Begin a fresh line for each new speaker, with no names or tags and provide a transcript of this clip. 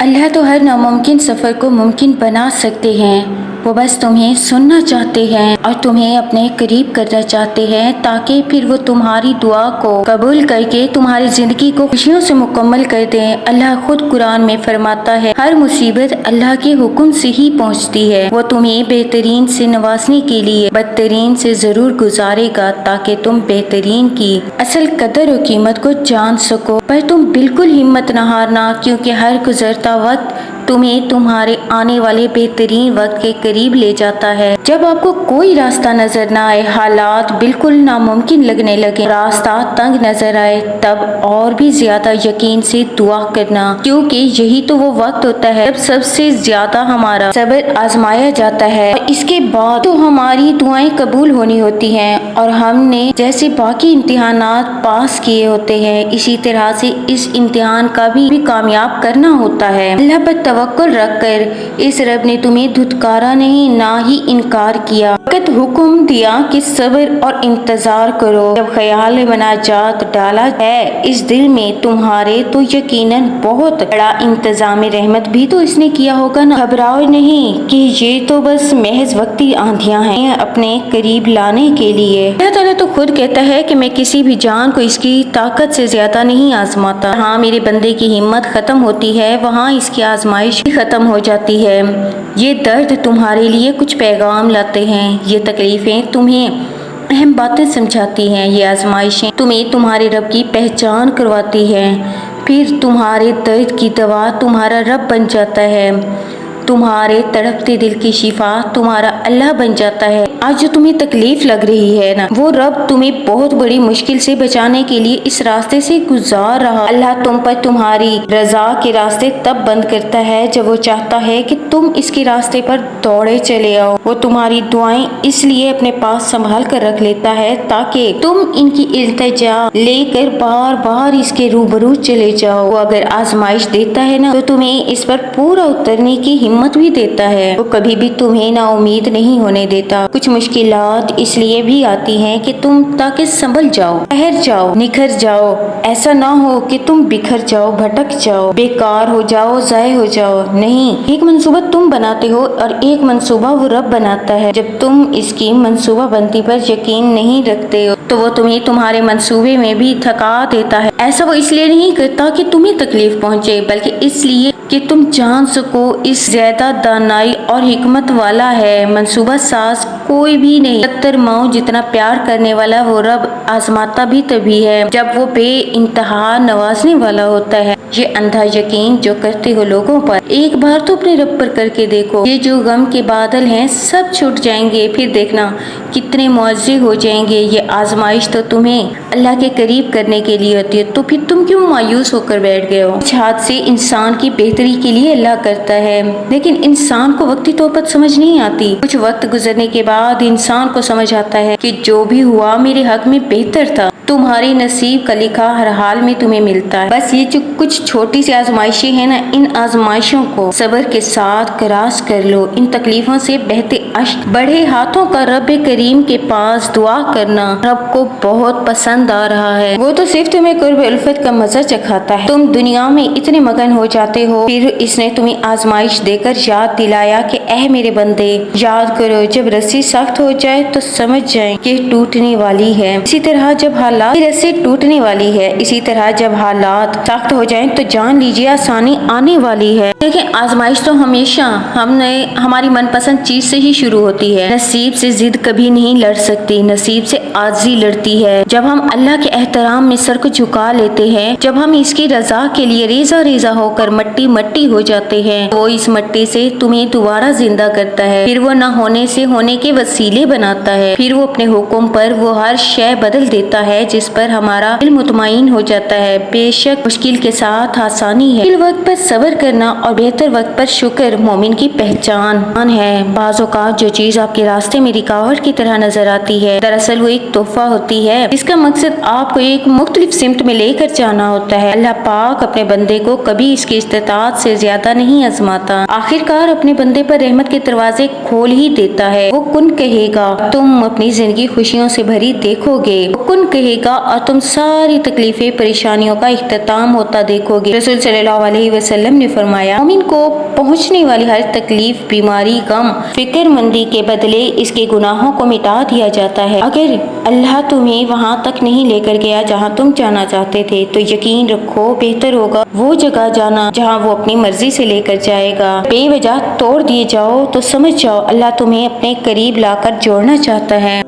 अल्लाह तो हर नामुमकिन सफ़र को मुमकिन बना सकते हैं। वो बस तुम्हें सुनना चाहते हैं और तुम्हें अपने करीब करना चाहते हैं, ताकि फिर वो तुम्हारी दुआ को कबूल करके तुम्हारी जिंदगी को खुशियों से मुकम्मल कर दें। अल्लाह खुद कुरान में फरमाता है, हर मुसीबत अल्लाह के हुक्म से ही पहुंचती है। वो तुम्हें बेहतरीन से नवाजने के लिए बदतरीन से जरूर गुजारेगा, ताकि तुम बेहतरीन की असल कदर और कीमत को जान सको। पर तुम बिल्कुल हिम्मत न हारना, क्योंकि हर गुजरता वक्त तुम्हें तुम्हारे आने वाले बेहतरीन वक्त के करीब ले जाता है। जब आपको कोई रास्ता नजर न आए, हालात बिल्कुल नामुमकिन लगने लगे, रास्ता तंग नजर आए, तब और भी ज्यादा यकीन से दुआ करना, क्योंकि यही तो वो वक्त होता है जब सबसे ज्यादा हमारा सब्र आजमाया जाता है और इसके बाद तो हमारी दुआएं कबूल होनी होती हैं और हमने जैसे बाकी इम्तिहानात पास किए होते हैं, इसी तरह से इस इम्तिहान का भी कामयाब करना होता है। अल्लाह पर तवक्कुल रखकर इस रब ने तुम्हें धुतकारा नहीं, ना ही इनकार किया। वक्त हुक्म दिया कि सब्र और इंतजार करो। जब ख्याल में मुनाजात डाला है इस दिल में तुम्हारे, तो यकीनन बहुत बड़ा इंतजाम रहमत भी तो इसने किया होगा ना। घबराओ नहीं कि ये तो बस महज वक्ती आंधियां हैं अपने करीब लाने के लिए। अल्लाह ताला तो खुद कहता है कि मैं किसी भी जान को इसकी ताकत से ज्यादा नहीं आजमाता। हाँ, मेरे बंदे की हिम्मत खत्म होती है, वहाँ इसकी आजमाइश खत्म हो जाती है। ये दर्द तुम्हारे लिए कुछ पैगाम लाते हैं, ये तकलीफें तुम्हें अहम बातें समझाती हैं, ये आजमाइशें तुम्हें तुम्हारे रब की पहचान करवाती हैं। फिर तुम्हारे दर्द की दवा तुम्हारा रब बन जाता है, तुम्हारे तड़पते दिल की शिफा तुम्हारा अल्लाह बन जाता है। आज जो तुम्हें तकलीफ लग रही है ना, वो रब तुम्हें बहुत बड़ी मुश्किल से बचाने के लिए इस रास्ते से गुजार रहा। अल्लाह तुम पर तुम्हारी रजा के रास्ते तब बंद करता है जब वो चाहता है कि तुम इसके रास्ते पर दौड़े चले आओ। वो तुम्हारी दुआएं इसलिए अपने पास संभाल कर रख लेता है ताकि तुम इनकी इल्तिजा लेकर बार बार इसके रूबरू चले जाओ। वो अगर आजमाइश देता है ना, तो तुम्हें इस पर पूरा उतरने की हिम्मत भी देता है। वो कभी भी तुम्हें ना उम्मीद नहीं होने देता। कुछ मुश्किलात इसलिए भी आती हैं कि तुम ताकि संभल जाओ, ठहर जाओ, निखर जाओ। ऐसा ना हो कि तुम बिखर जाओ, भटक जाओ, बेकार हो जाओ, जाए हो जाओ। नहीं, एक मंसूबा तुम बनाते हो और एक मंसूबा वो रब बनाता है। जब तुम इसकी मंसूबा बंदी पर यकीन नहीं रखते हो, तो वो तुम्हें तुम्हारे मंसूबे में भी थका देता है। ऐसा वो इसलिए नहीं करता कि तुम्हें तकलीफ पहुंचे, बल्कि इसलिए कि तुम जान सको इस ज्यादा दानाई और हिकमत वाला है। मंसूबा साज कोई भी नहीं, 70 माओ जितना प्यार करने वाला वो रब आजमाता भी तभी है जब वो बेइंतहा नवाजने वाला होता है। ये अंधा यकीन जो करते हो लोगों पर, एक बार तो अपने रब पर करके देखो। ये जो गम के बादल हैं सब छूट जाएंगे, फिर देखना कितने मुआवजे हो जाएंगे। ये आजमाइश तो तुम्हें अल्लाह के करीब करने के लिए होती है, तो फिर तुम क्यों मायूस होकर बैठ गए हो? कुछ हाथ से इंसान की बेहतरी के लिए अल्लाह करता है, लेकिन इंसान को वक्ती तौर पर समझ नहीं आती। कुछ वक्त गुजरने के बाद इंसान को समझ आता है कि जो भी हुआ मेरे हक में बेहतर था। तुम्हारे नसीब का लिखा हर हाल में तुम्हें मिलता है। बस ये जो कुछ छोटी सी आजमाइशें हैं ना, इन आजमाइशों को सब्र के साथ करास कर लो। इन तकलीफों से बहते अश्क बड़े हाथों का रब करीम के पास दुआ करना रब को बहुत पसंद आ रहा है। वो तो सिर्फ तुम्हें कुर्ब उल्फत का मजा चखाता है। तुम दुनिया में इतने मगन हो जाते हो, फिर इसने तुम्हें आजमाइश देकर याद दिलाया कि ऐ मेरे बंदे, याद करो जब रस्सी सख्त हो जाए तो समझ जाए कि टूटने वाली है। इसी तरह जब रस्सी टूटने वाली है, इसी तरह जब हालात सख्त हो जाएं तो जान लीजिए आसानी आने वाली है। देखिए, आजमाइश तो हमेशा हमारी मनपसंद चीज से ही शुरू होती है। नसीब से जिद कभी नहीं लड़ सकती, नसीब से आजी लड़ती है। जब हम अल्लाह के एहतराम में सर को झुका लेते हैं, जब हम इसकी रजा के लिए रेजा रेजा होकर मट्टी मट्टी हो जाते हैं, वो इस मट्टी से तुम्हें दोबारा जिंदा करता है। फिर वो न होने से होने के वसीले बनाता है। फिर वो अपने हुक्म पर वो हर शय बदल देता है जिस पर हमारा दिल मुतमईन हो जाता है। बेशक मुश्किल के साथ आसानी है। मुश्किल वक्त पर सब्र करना और बेहतर वक्त पर शुक्र मोमिन की पहचान है। बाज़ों का जो चीज आपके रास्ते में रुकावट की तरह नजर आती है, दरअसल वो एक तोहफा होती है। इसका मकसद आपको एक मुख्तलिफ सिमत में लेकर जाना होता है। अल्लाह पाक अपने बंदे को कभी इसकी इस्तिताअत से ज्यादा नहीं आजमाता। आखिरकार अपने बंदे पर रहमत के दरवाजे खोल ही देता है। वो कुन कहेगा, तुम अपनी जिंदगी खुशियों से भरी देखोगे। वो कुन कहेगा, رہے گا اور تم ساری تکلیفیں پریشانیوں کا اختتام ہوتا دیکھو گے۔ رسول صلی اللہ علیہ وسلم نے فرمایا مومن کو پہنچنے والی ہر تکلیف، بیماری، غم، فکر مندی کے بدلے اس کے گناہوں کو مٹا دیا جاتا ہے۔ اگر اللہ تمہیں وہاں تک نہیں لے کر گیا جہاں تم جانا چاہتے تھے تو یقین رکھو بہتر ہوگا وہ جگہ جانا جہاں وہ اپنی مرضی سے لے کر جائے گا۔ بے وجہ توڑ دیے جاؤ تو سمجھ جاؤ اللہ تمہیں اپنے قریب لا کر جوڑنا چاہتا ہے۔